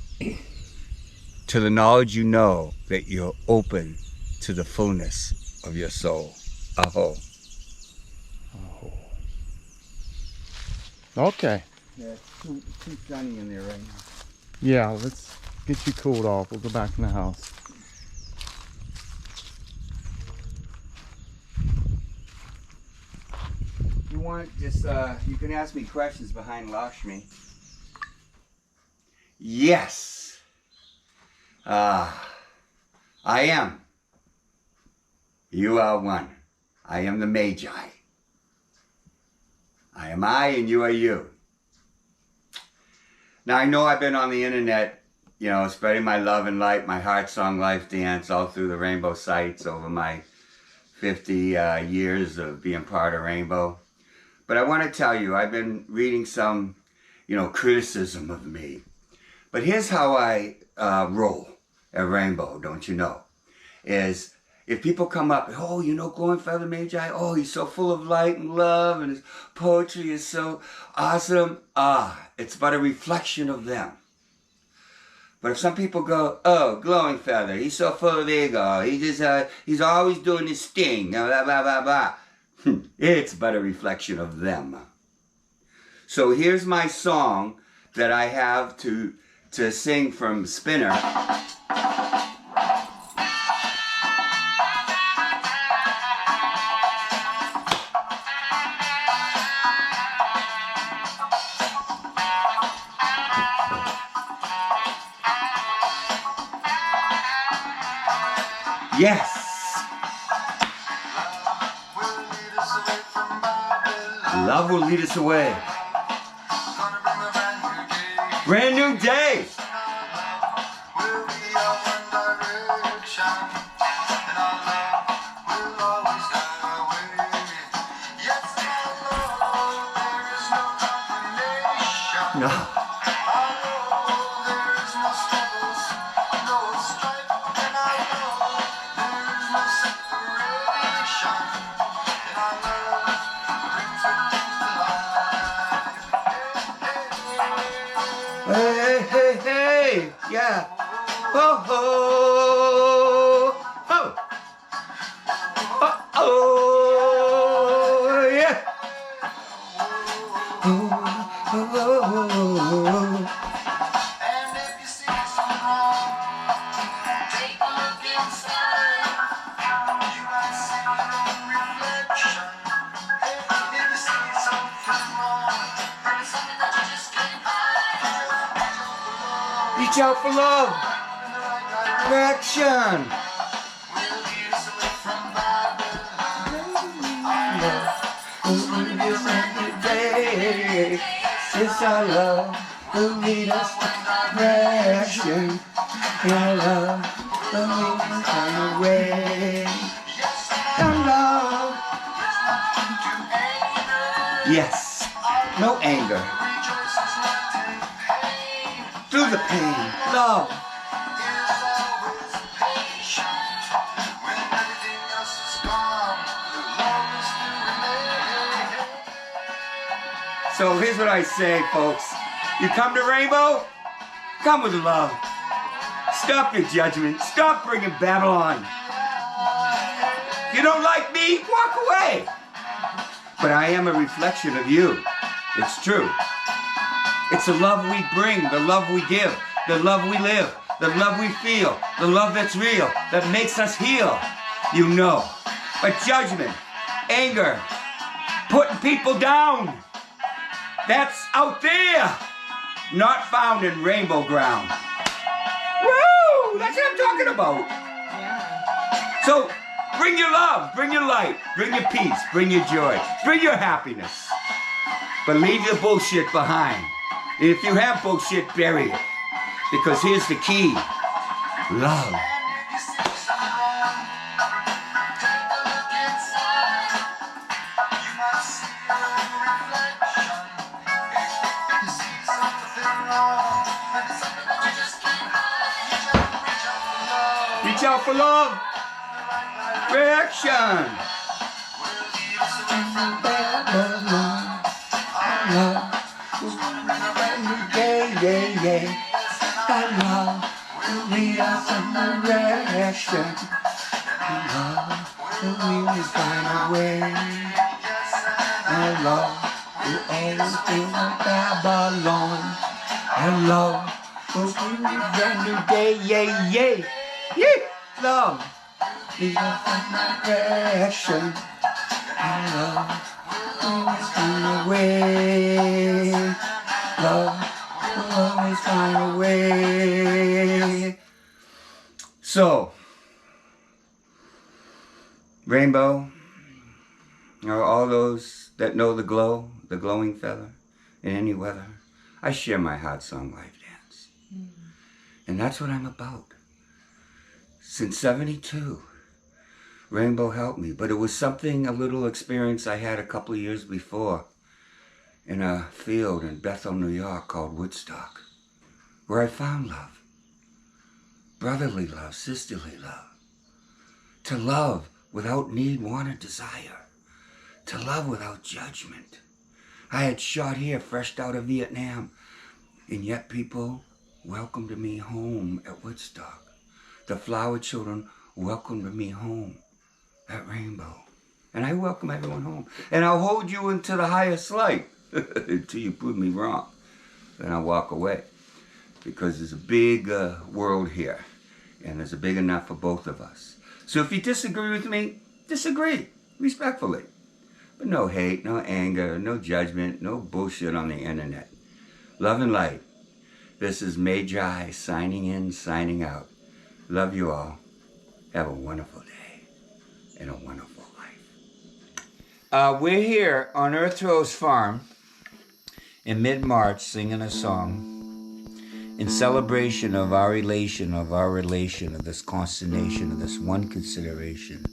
to the knowledge you know that you're open to the fullness of your soul. Aho. Okay. Yeah, it's too sunny in there right now. Yeah, let's get you cooled off. We'll go back in the house. You want just, you can ask me questions behind Lakshmi. Yes. I am. You are one. I am the Magi. I am I and you are you. Now I know I've been on the internet, you know, spreading my love and light, my heart song, life dance all through the Rainbow sites over my 50 years of being part of Rainbow. But I want to tell you, I've been reading some, you know, criticism of me. But here's how I roll at Rainbow, don't you know, is if people come up, oh, you know, Glowing Feather Magi, oh, he's so full of light and love and his poetry is so awesome. It's but a reflection of them. But if some people go, oh, Glowing Feather, he's so full of ego, he's always doing his thing, blah, blah, blah, blah. It's but a reflection of them. So here's my song that I have to sing from Spinner. Yes. Love will lead us away. Brand new day. No. Hey, hey, hey, yeah. Oh, oh, oh. Oh, oh, yeah. Oh, oh, oh, oh. And if you see something wrong, take a look inside. You might see your own reflection. If you see something wrong, there's something that you just can't hide. Reach out for love. Direction. We'll lead us away from Babylon. It's our love will lead us to direction. Our love will lead us on the way. Our love. Yes. No anger. Through the pain. Love. So here's what I say, folks. You come to Rainbow, come with love. Stop your judgment. Stop bringing Babylon. If you don't like me, walk away. But I am a reflection of you. It's true. It's the love we bring, the love we give, the love we live, the love we feel, the love that's real, that makes us heal. You know. But judgment, anger, putting people down, that's out there, not found in Rainbow ground. Woo! That's what I'm talking about. Yeah. So bring your love, bring your light, bring your peace, bring your joy, bring your happiness. But leave your bullshit behind. And if you have bullshit, bury it. Because here's the key. Love. Reach out for love. Reaction. Our love will lead us in direction. Our love will lead us find a way. Our love will always be in Babylon. And love will bring me a brand new day. Yeah, yeah, yeah. Love. Lead us in my direction. And love will always find a way. Love will always find a way. So, Rainbow, are all those that know the glow, the glowing feather, in any weather. I share my heart song life dance. And that's what I'm about. Since 72, Rainbow helped me, but it was something, a little experience I had a couple of years before in a field in Bethel, New York called Woodstock, where I found love. Brotherly love, sisterly love. To love without need, want, or desire. To love without judgment. I had short hair fresh out of Vietnam, and yet people welcomed me home at Woodstock. The flower children welcomed me home at Rainbow. And I welcome everyone home. And I'll hold you into the highest light until you prove me wrong. Then I'll walk away. Because there's a big world here. And there's a big enough for both of us. So if you disagree with me, disagree. Respectfully. But no hate, no anger, no judgment, no bullshit on the internet. Love and light. This is Maji signing in, signing out. Love you all. Have a wonderful day and a wonderful life. We're here on Earth Rose Farm in mid-March singing a song in celebration of our relation, of this consternation, of this one consideration.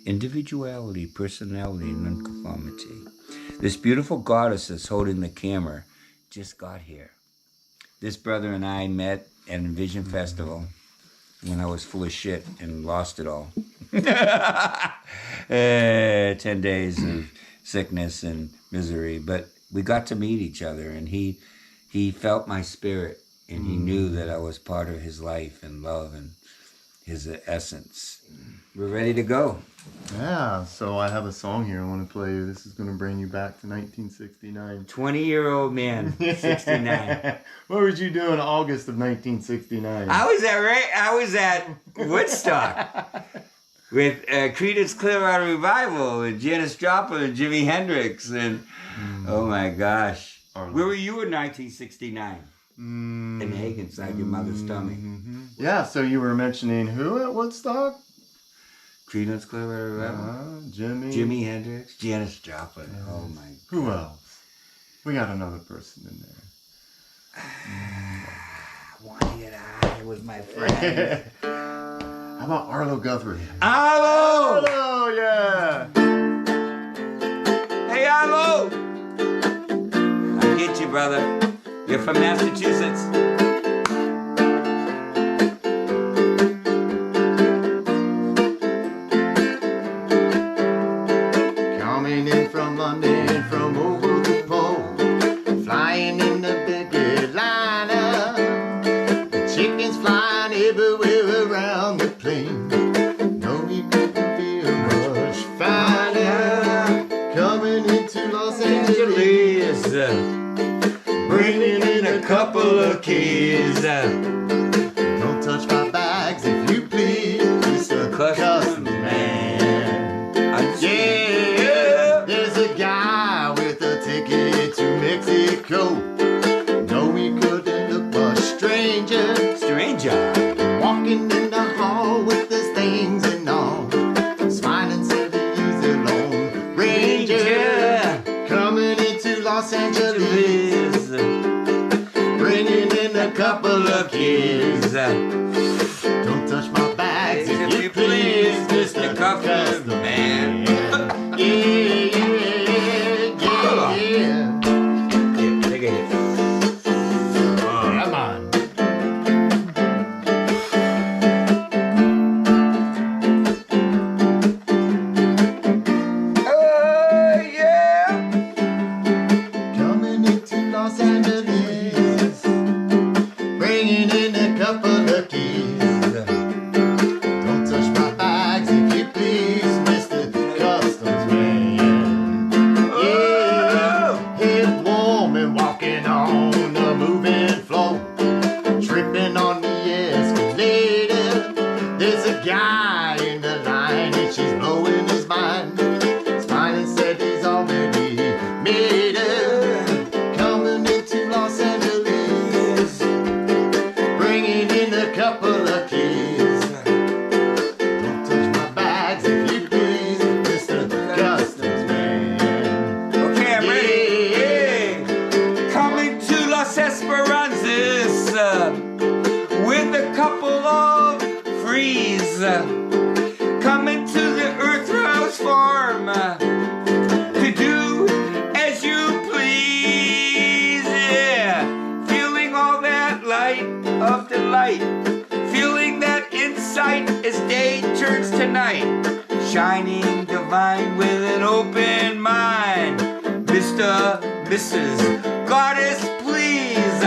Individuality, personality, and nonconformity. This beautiful goddess that's holding the camera just got here. This brother and I met at Envision Festival when I was full of shit and lost it all. 10 days of sickness and misery. But we got to meet each other, and he felt my spirit, and he knew that I was part of his life and love and his essence. We're ready to go. Yeah, so I have a song here I want to play you. This is going to bring you back to 1969. 20-year-old man, 69. What would you do in August of 1969? I was at Woodstock with Creedence Clearwater Revival and Janis Joplin and Jimi Hendrix and oh my gosh. Where were you in 1969? In the egg inside your mother's tummy. Yeah, so you were mentioning who at Woodstock? Creedence Clearwater Revival. Jimi Hendrix, Janis Joplin. Oh my God. Who else? We got another person in there. Wanted I was my friend. How about Arlo Guthrie? Arlo! Arlo, yeah! Hey, Arlo! I get you, brother. You're from Massachusetts. Coming in from London, from over the pole, flying in the big airliner. The chickens flying everywhere around the plane. No, you couldn't feel much finer. Coming into Los Angeles, bringing in a couple of kids. Don't touch my bags if you please, Mr. Custom Man. Yeah, there's a guy with a ticket to Mexico. No, he couldn't look much stranger. Walking in the hall with his things and all, smiling said he's a Lone Ranger. Coming into Los Angeles, bringing in a couple of kids. Don't touch my bags if you please, Mr. Custom Man. Yeah, yeah, yeah, yeah. Take a hit. Come on. Oh, yeah! Coming into Los Angeles, bringing in a couple of kids. Don't touch my bags if you please, Mr. with a couple of frees coming to the Earth House Farm to do as you please. Yeah, feeling all that light of delight, feeling that insight as day turns to night, shining divine with an open mind. Mr., Mrs., Goddess, please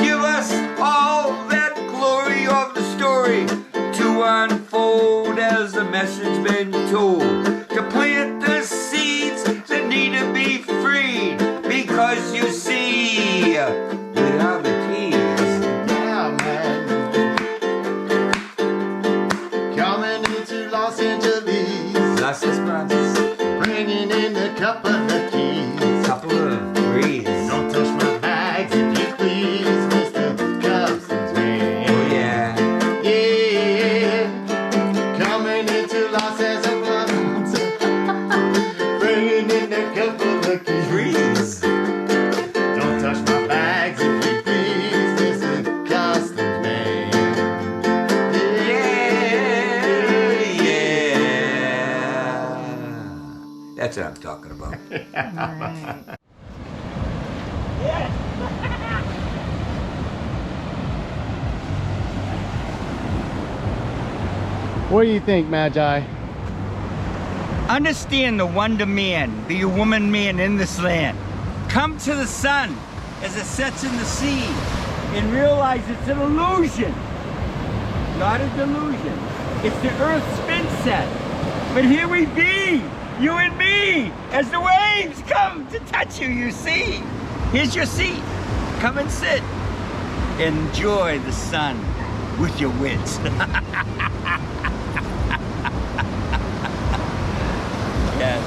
give us all that glory of the story to unfold as the message been told, to plant the seeds that need to be freed, because you see, we are the keys. Yeah, man. Coming into Los Angeles, Las Esperanzas, bringing in a couple of keys. couple of breeze. Don't touch my bags if you please, Mr. Customs Man. Oh yeah. Yeah, coming into Los Angeles, bringing in a couple of keys. Breeze. Don't touch my bags if you please, Mr. Customs Man. Yeah. That's what I'm talking about. What do you think, Magi? Understand the one demand, be a woman man in this land. Come to the sun as it sets in the sea and realize it's an illusion, not a delusion. It's the earth's spin set. But here we be, you and me, as the waves come to touch you, you see. Here's your seat. Come and sit. Enjoy the sun with your wits. Yes.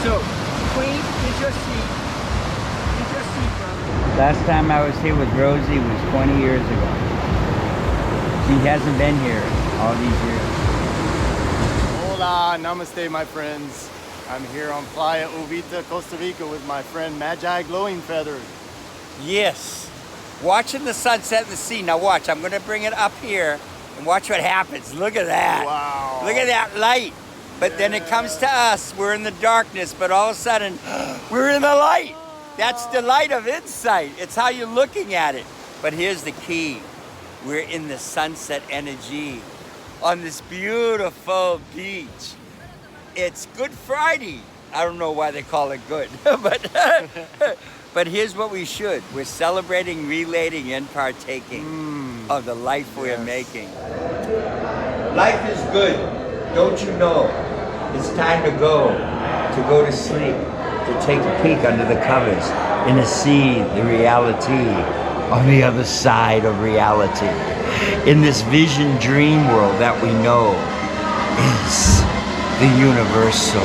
So, Queen, is your seat. Is your seat, brother. Last time I was here with Rosie was 20 years ago. She hasn't been here all these years. Hola, namaste, my friends. I'm here on Playa Uvita, Costa Rica with my friend Magi Glowing Feather. Yes. Watching the sunset in the sea. Now watch, I'm going to bring it up here and watch what happens. Look at that. Wow. Look at that light. But then it comes to us, we're in the darkness, but all of a sudden, we're in the light. That's the light of insight. It's how you're looking at it. But here's the key. We're in the sunset energy on this beautiful beach. It's Good Friday. I don't know why they call it good, but here's what we should. We're celebrating, relating, and partaking of the life we're making. Life is good, don't you know? It's time to go to sleep, to take a peek under the covers and to see the reality on the other side of reality. In this vision dream world that we know is the universal.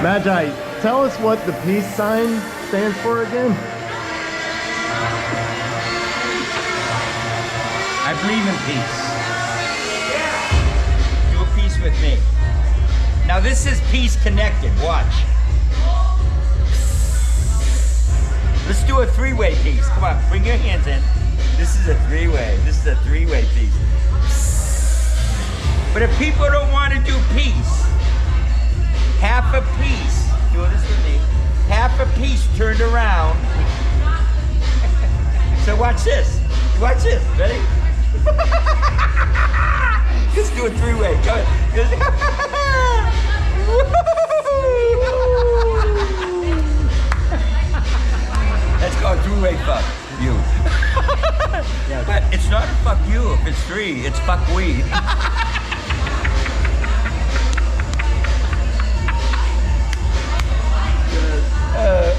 Magi, tell us what the peace sign stands for again. I believe in peace. Do a piece with me. Now this is peace connected. Watch. Let's do a three-way piece. Come on, bring your hands in. This is a three-way. This is a three-way piece. But if people don't want to do peace, half a piece, do this with me, half a piece turned around. So watch this. Watch this. Ready? Let's do a three-way. Go ahead. That's called three-way fuck you. But it's not a fuck you if it's three, it's fuck we.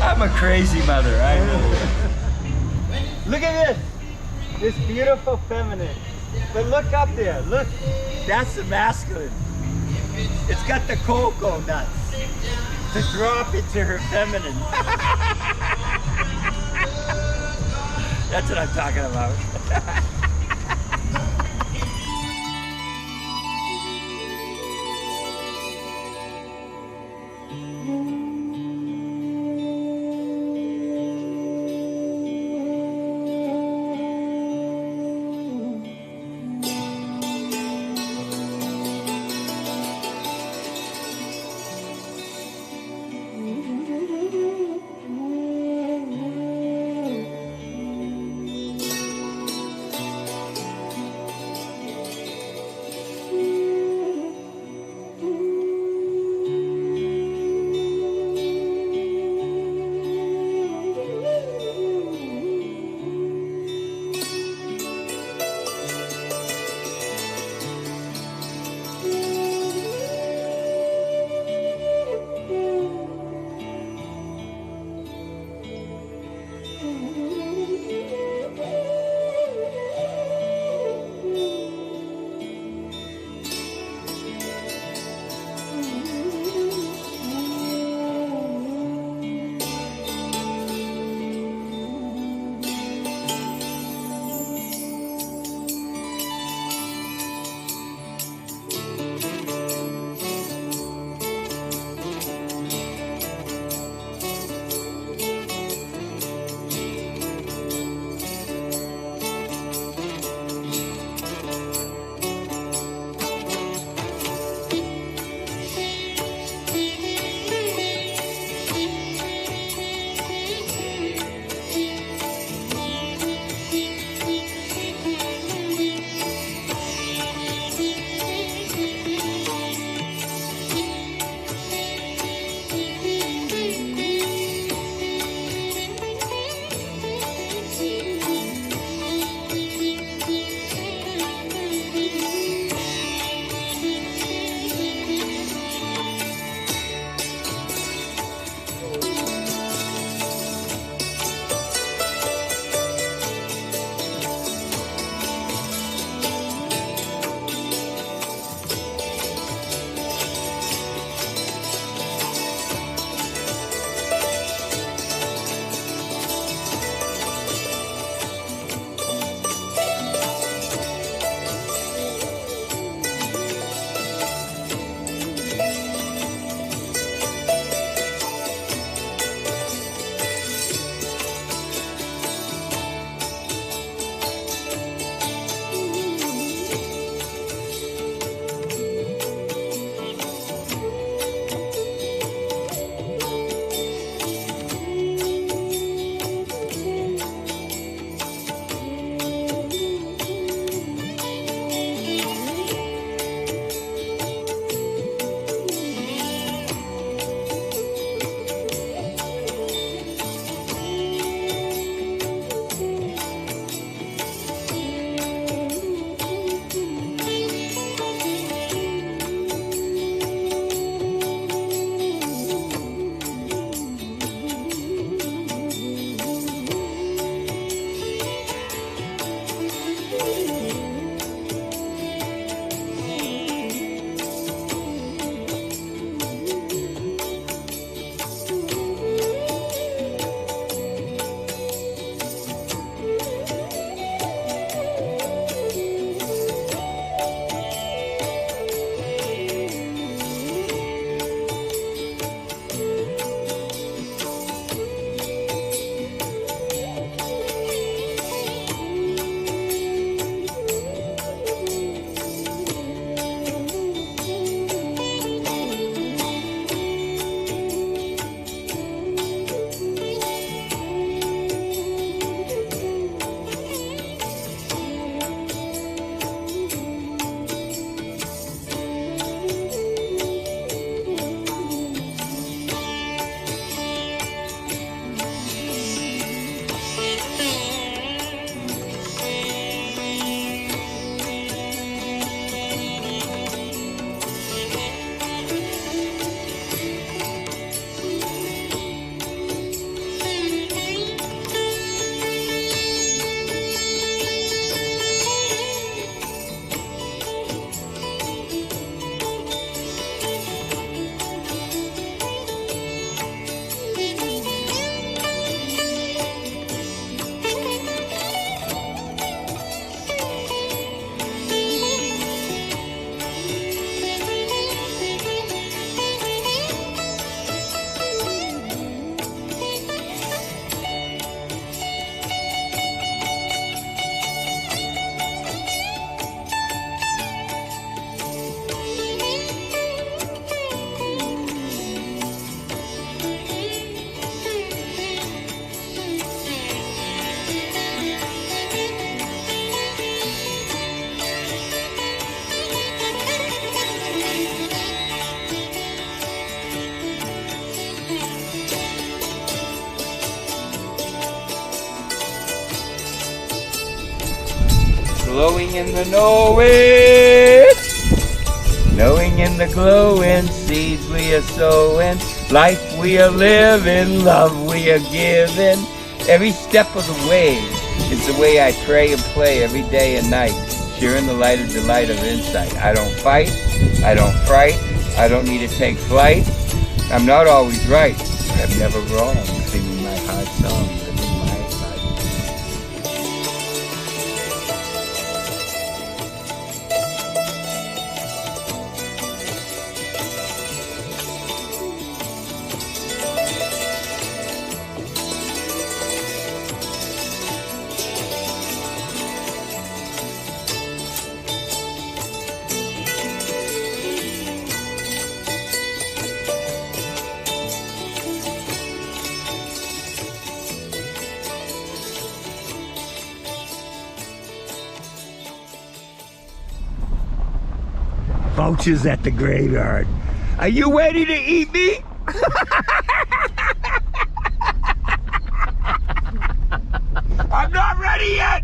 I'm a crazy mother, I know. Look at this beautiful feminine. But look up there, look, that's the masculine. It's got the cocoa nuts to drop into her feminine. That's what I'm talking about. glowing in the knowing, knowing in the glowing, seeds we are sowing, life we are living, love we are giving. Every step of the way is the way I pray and play every day and night, sharing the light of delight of insight. I don't fight, I don't fright, I don't need to take flight. I'm not always right, but I'm never wrong, singing my heart song, living my life. Vultures at the graveyard. Are you ready to eat me? I'm not ready yet!